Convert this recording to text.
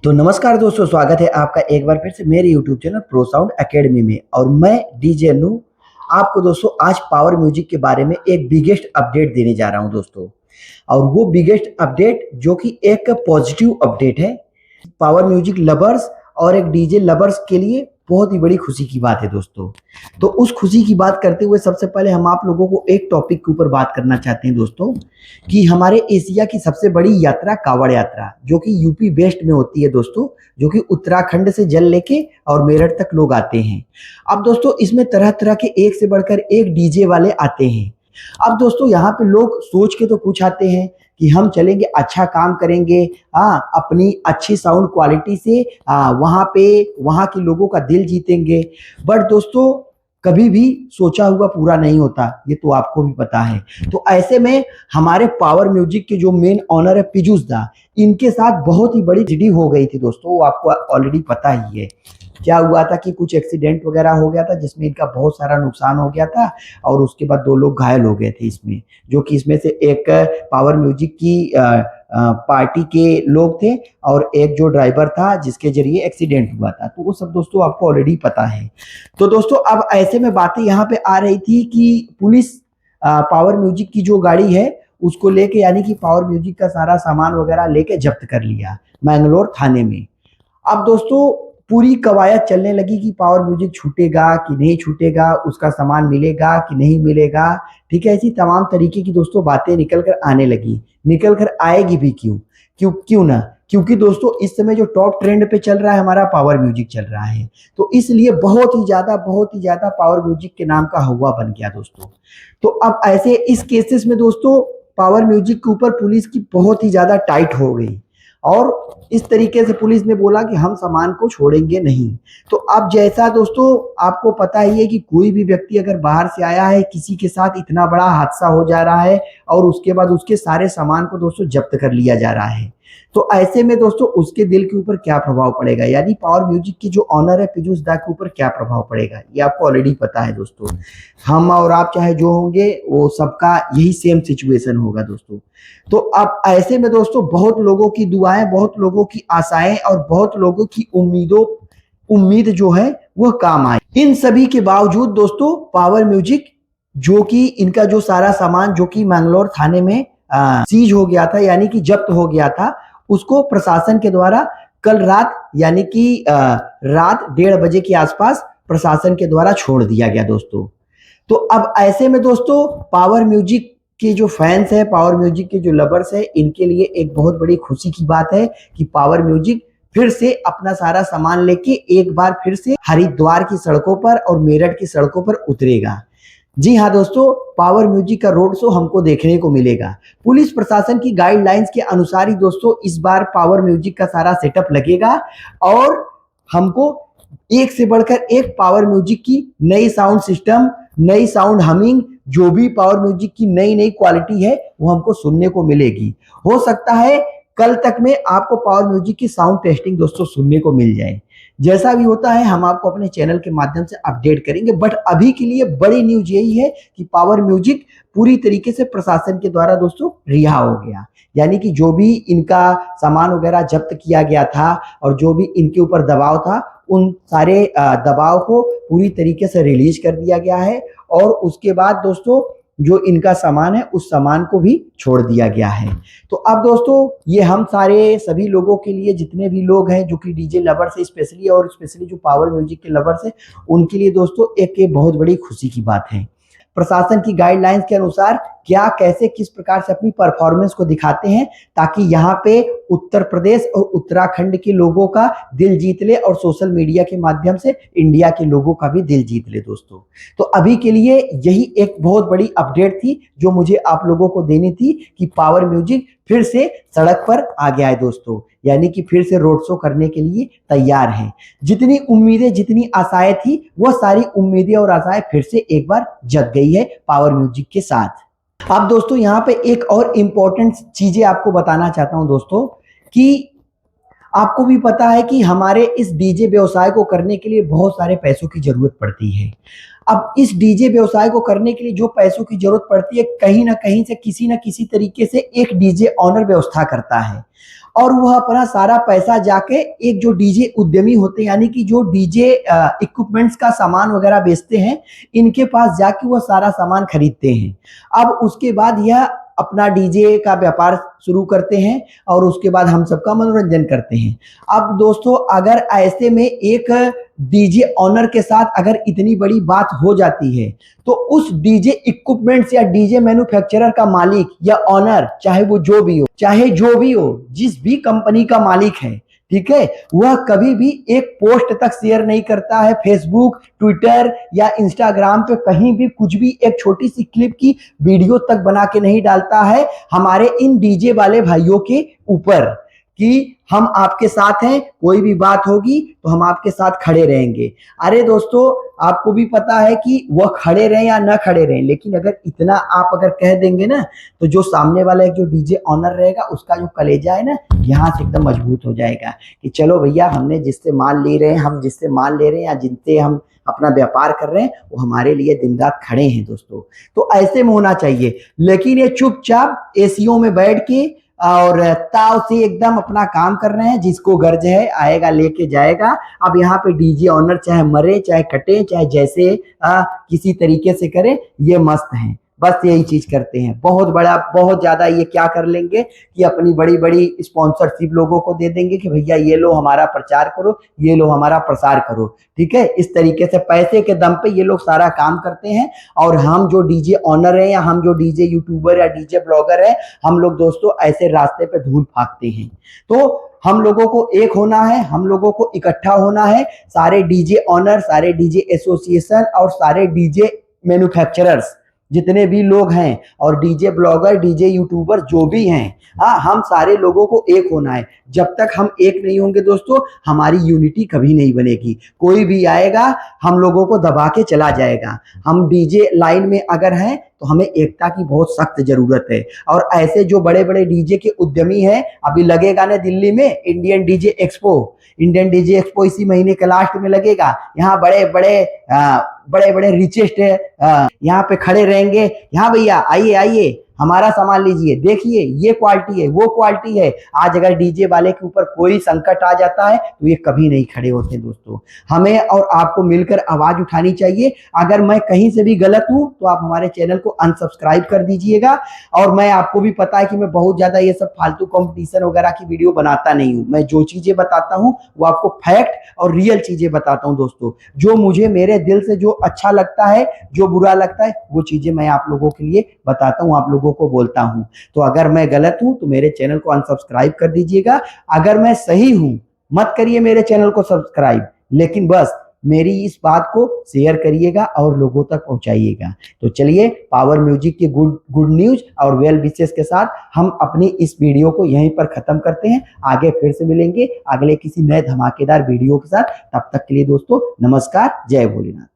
तो नमस्कार दोस्तों, स्वागत है आपका एक बार फिर से मेरे YouTube channel pro sound academy में। और मैं डीजे नू आपको दोस्तों आज पावर म्यूजिक के बारे में एक बिगेस्ट अपडेट देने जा रहा हूं दोस्तों। और वो बिगेस्ट अपडेट जो कि एक पॉजिटिव अपडेट है पावर म्यूजिक लवर्स और एक डीजे लवर्स के लिए बहुत ही बड़ी खुशी की बात है दोस्तों। तो उस खुशी की बात करते हुए सबसे पहले हम आप लोगों को एक टॉपिक के ऊपर बात करना चाहते हैं दोस्तों, कि हमारे एशिया की सबसे बड़ी यात्रा कांवड़ यात्रा जो कि यूपी वेस्ट में होती है दोस्तों, जो कि उत्तराखंड से जल लेके और मेरठ तक लोग आते हैं। अब दोस्तों इसमें तरह तरह के एक से बढ़कर एक डीजे वाले आते हैं। अब दोस्तों यहाँ पे लोग सोच के तो कुछ आते हैं कि हम चलेंगे, अच्छा काम करेंगे, हाँ अपनी अच्छी साउंड क्वालिटी से वहाँ पे वहाँ के लोगों का दिल जीतेंगे। बट दोस्तों कभी भी सोचा हुआ पूरा नहीं होता, ये तो आपको भी पता है। तो ऐसे में हमारे पावर म्यूजिक के जो मेन ऑनर है पीयूष दा, इनके साथ बहुत ही बड़ी ट्रेजेडी हो गई थी दोस्तों। वो आपको ऑलरेडी पता ही है क्या हुआ था, कि कुछ एक्सीडेंट वगैरह हो गया था जिसमें इनका बहुत सारा नुकसान हो गया था। और उसके बाद दो लोग घायल हो गए थे इसमें, जो कि इसमें से एक पावर म्यूजिक की पार्टी के लोग थे और एक जो ड्राइवर था जिसके जरिए एक्सीडेंट हुआ था। तो वो सब दोस्तों आपको ऑलरेडी पता है। तो दोस्तों अब ऐसे में बातें यहाँ पे आ रही थी कि पुलिस पावर म्यूजिक की जो गाड़ी है उसको लेके, यानी कि पावर म्यूजिक का सारा सामान वगैरह लेके जब्त कर लिया मैंगलोर थाने में। अब दोस्तों पूरी कवायद चलने लगी कि पावर म्यूजिक छूटेगा कि नहीं छूटेगा, उसका सामान मिलेगा कि नहीं मिलेगा। ठीक है, ऐसी तमाम तरीके की दोस्तों बातें निकल कर आने लगी। निकल कर आएगी भी क्यों क्यों क्यों ना, क्योंकि दोस्तों इस समय जो टॉप ट्रेंड पे चल रहा है हमारा पावर म्यूजिक चल रहा है। तो इसलिए बहुत ही ज्यादा पावर म्यूजिक के नाम का हवा बन गया दोस्तों। तो अब ऐसे इस केसेस में दोस्तों पावर म्यूजिक के ऊपर पुलिस की बहुत ही ज्यादा टाइट हो गई और इस तरीके से पुलिस ने बोला कि हम सामान को छोड़ेंगे नहीं। तो अब जैसा दोस्तों आपको पता ही है कि कोई भी व्यक्ति अगर बाहर से आया है, किसी के साथ इतना बड़ा हादसा हो जा रहा है और उसके बाद उसके सारे सामान को दोस्तों जब्त कर लिया जा रहा है, तो ऐसे में दोस्तों उसके दिल के ऊपर क्या प्रभाव पड़ेगा, यानी पावर म्यूजिक के जो ऑनर है पीयूष दा के ऊपर क्या प्रभाव पड़ेगा, ये आपको ऑलरेडी पता है दोस्तों। हम और आप चाहे जो होंगे वो सबका यही सेम सिचुएशन होगा दोस्तों। तो अब ऐसे में दोस्तों बहुत लोगों की दुआएं, बहुत लोगों की आशाएं और बहुत लोगों की उम्मीद जो है वह काम आई। इन सभी के बावजूद दोस्तों पावर म्यूजिक जो कि इनका जो सारा सामान जो कि मैंगलोर थाने में सीज हो गया था, यानी कि जब्त हो गया था, उसको प्रशासन के द्वारा कल रात यानी कि रात 1:30 बजे के आसपास प्रशासन के द्वारा छोड़ दिया गया दोस्तों। तो अब ऐसे में दोस्तों पावर म्यूजिक के जो फैंस है, पावर म्यूजिक के जो लवर्स है, इनके लिए एक बहुत बड़ी खुशी की बात है कि पावर म्यूजिक फिर से अपना सारा सामान लेके एक बार फिर से हरिद्वार की सड़कों पर और मेरठ की सड़कों पर उतरेगा। जी हाँ दोस्तों, पावर म्यूजिक का रोड शो हमको देखने को मिलेगा। पुलिस प्रशासन की गाइडलाइंस के अनुसार ही दोस्तों इस बार पावर म्यूजिक का सारा सेटअप लगेगा और हमको एक से बढ़कर एक पावर म्यूजिक की नई साउंड सिस्टम, नई साउंड हमिंग, जो भी पावर म्यूजिक की नई नई क्वालिटी है वो हमको सुनने को मिलेगी। हो सकता है कल तक में आपको पावर म्यूजिक की साउंड टेस्टिंग दोस्तों सुनने को मिल जाए। जैसा भी होता है हम आपको अपने चैनल के माध्यम से अपडेट करेंगे। बट अभी के लिए बड़ी न्यूज यही है कि पावर म्यूजिक पूरी तरीके से प्रशासन के द्वारा दोस्तों रिहा हो गया, यानी कि जो भी इनका सामान वगैरह जब्त किया गया था और जो भी इनके ऊपर दबाव था, उन सारे दबाव को पूरी तरीके से रिलीज कर दिया गया है। और उसके बाद दोस्तों जो इनका सामान है उस सामान को भी छोड़ दिया गया है। तो अब दोस्तों ये हम सारे सभी लोगों के लिए, जितने भी लोग हैं जो कि डीजे लवर्स है स्पेशली, और स्पेशली जो पावर म्यूजिक के लवर्स हैं, उनके लिए दोस्तों एक बहुत बड़ी खुशी की बात है। प्रशासन की गाइडलाइंस के अनुसार क्या, कैसे, किस प्रकार से अपनी परफॉर्मेंस को दिखाते हैं, ताकि यहाँ पे उत्तर प्रदेश और उत्तराखंड के लोगों का दिल जीत ले और सोशल मीडिया के माध्यम से इंडिया के लोगों का भी दिल जीत ले दोस्तों। तो अभी के लिए यही एक बहुत बड़ी अपडेट थी जो मुझे आप लोगों को देनी थी कि पावर म्यूजिक फिर से सड़क पर आ गया है दोस्तों, यानी कि फिर से रोड शो करने के लिए तैयार है। जितनी उम्मीदें, जितनी आशाएं थी, वो सारी उम्मीदें और आशाएं फिर से एक बार जग गई है पावर म्यूजिक के साथ। अब दोस्तों यहाँ पे एक और इम्पोर्टेंट चीजें आपको बताना चाहता हूं दोस्तों, कि आपको भी पता है कि हमारे इस डीजे व्यवसाय को करने के लिए बहुत सारे पैसों की जरूरत पड़ती है। अब इस डीजे व्यवसाय को करने के लिए जो पैसों की जरूरत पड़ती है, कहीं ना कहीं से किसी ना किसी तरीके से एक डीजे ऑनर व्यवस्था करता है और वह अपना सारा पैसा जाके एक जो डीजे उद्यमी होते हैं, यानी कि जो डीजे इक्विपमेंट्स का सामान वगैरह बेचते हैं, इनके पास जाके वह सारा सामान खरीदते हैं। अब उसके बाद यह अपना डीजे का व्यापार शुरू करते हैं और उसके बाद हम सबका मनोरंजन करते हैं। अब दोस्तों, अगर ऐसे में एक डीजे ऑनर के साथ अगर इतनी बड़ी बात हो जाती है, तो उस डीजे इक्विपमेंट्स या डीजे मैन्युफैक्चरर का मालिक या ऑनर, चाहे वो जो भी हो, चाहे जो भी हो, जिस भी कंपनी का मालिक है, ठीक है, वह कभी भी एक पोस्ट तक शेयर नहीं करता है फेसबुक, ट्विटर या इंस्टाग्राम पे, कहीं भी कुछ भी एक छोटी सी क्लिप की वीडियो तक बना के नहीं डालता है हमारे इन डीजे वाले भाइयों के ऊपर कि हम आपके साथ हैं, कोई भी बात होगी तो हम आपके साथ खड़े रहेंगे। अरे दोस्तों, आपको भी पता है कि वह खड़े रहें या ना खड़े रहें, लेकिन अगर इतना आप अगर कह देंगे ना, तो जो सामने वाला एक जो डीजे ऑनर रहेगा, उसका जो कलेजा है ना, यहाँ से एकदम मजबूत हो जाएगा कि चलो भैया, हमने जिससे माल ले रहे हैं, हम जिससे माल ले रहे हैं या जिनसे हम अपना व्यापार कर रहे हैं, वो हमारे लिए दिन रात खड़े हैं दोस्तों। तो ऐसे में होना चाहिए, लेकिन ये चुपचाप एसीओ में बैठ के और ताव से एकदम अपना काम कर रहे हैं, जिसको गर्ज है आएगा लेके जाएगा। अब यहाँ पे डीजे ऑनर चाहे मरे चाहे कटे, चाहे जैसे किसी तरीके से करे, ये मस्त हैं, बस यही चीज करते हैं। बहुत बड़ा, बहुत ज्यादा ये क्या कर लेंगे कि अपनी बड़ी बड़ी स्पॉन्सरशिप लोगों को दे देंगे कि भैया ये लो हमारा प्रचार करो, ये लो हमारा प्रसार करो, ठीक है। इस तरीके से पैसे के दम पे ये लोग सारा काम करते हैं और हम जो डीजे ऑनर हैं या हम जो डीजे यूट्यूबर या डीजे ब्लॉगर हैं, हम लोग दोस्तों ऐसे रास्ते पे धूल फाकते हैं। तो हम लोगों को एक होना है, हम लोगों को इकट्ठा होना है, सारे डीजे ऑनर, सारे डीजे एसोसिएशन और सारे डीजे मैन्युफैक्चरर्स जितने भी लोग हैं और डीजे ब्लॉगर, डीजे यूट्यूबर जो भी हैं, हम सारे लोगों को एक होना है। जब तक हम एक नहीं होंगे दोस्तों, हमारी यूनिटी कभी नहीं बनेगी। कोई भी आएगा हम लोगों को दबा के चला जाएगा। हम डीजे लाइन में अगर हैं तो हमें एकता की बहुत सख्त जरूरत है। और ऐसे जो बड़े बड़े डीजे के उद्यमी हैं, अभी लगेगा ना दिल्ली में इंडियन डीजे एक्सपो इसी महीने के लास्ट में लगेगा। यहाँ बड़े बड़े रिचेस्ट यहाँ पे खड़े रहेंगे, यहाँ भैया आइए आइए हमारा सामान लीजिए, देखिए ये क्वालिटी है, वो क्वालिटी है। आज अगर डीजे वाले के ऊपर कोई संकट आ जाता है तो ये कभी नहीं खड़े होते दोस्तों। हमें और आपको मिलकर आवाज उठानी चाहिए। अगर मैं कहीं से भी गलत हूं तो आप हमारे चैनल को अनसब्सक्राइब कर दीजिएगा। और मैं, आपको भी पता है कि मैं बहुत ज्यादा ये सब फालतू कंपटीशन वगैरह की वीडियो बनाता नहीं हूं। मैं जो चीजें बताता हूं वो आपको फैक्ट और रियल चीजें बताता हूं दोस्तों। जो मुझे मेरे दिल से जो अच्छा लगता है, जो बुरा लगता है, वो चीजें मैं आप लोगों के लिए बताता हूं, आप लोगों को बोलता हूं। तो अगर मैं गलत हूं तो मेरे चैनल को अनसब्सक्राइब कर दीजिएगा। अगर मैं सही हूं, मत करिए मेरे चैनल को सब्सक्राइब, लेकिन बस मेरी इस बात को शेयर करिएगा और लोगों तक पहुंचाइएगा। तो चलिए, पावर म्यूजिक की गुड न्यूज और वेल विशेस के साथ हम अपनी इस वीडियो को यहीं पर खत्म करते हैं। आगे फिर से मिलेंगे अगले किसी नए धमाकेदार वीडियो के साथ। तब तक के लिए दोस्तों नमस्कार, जय भोलेनाथ।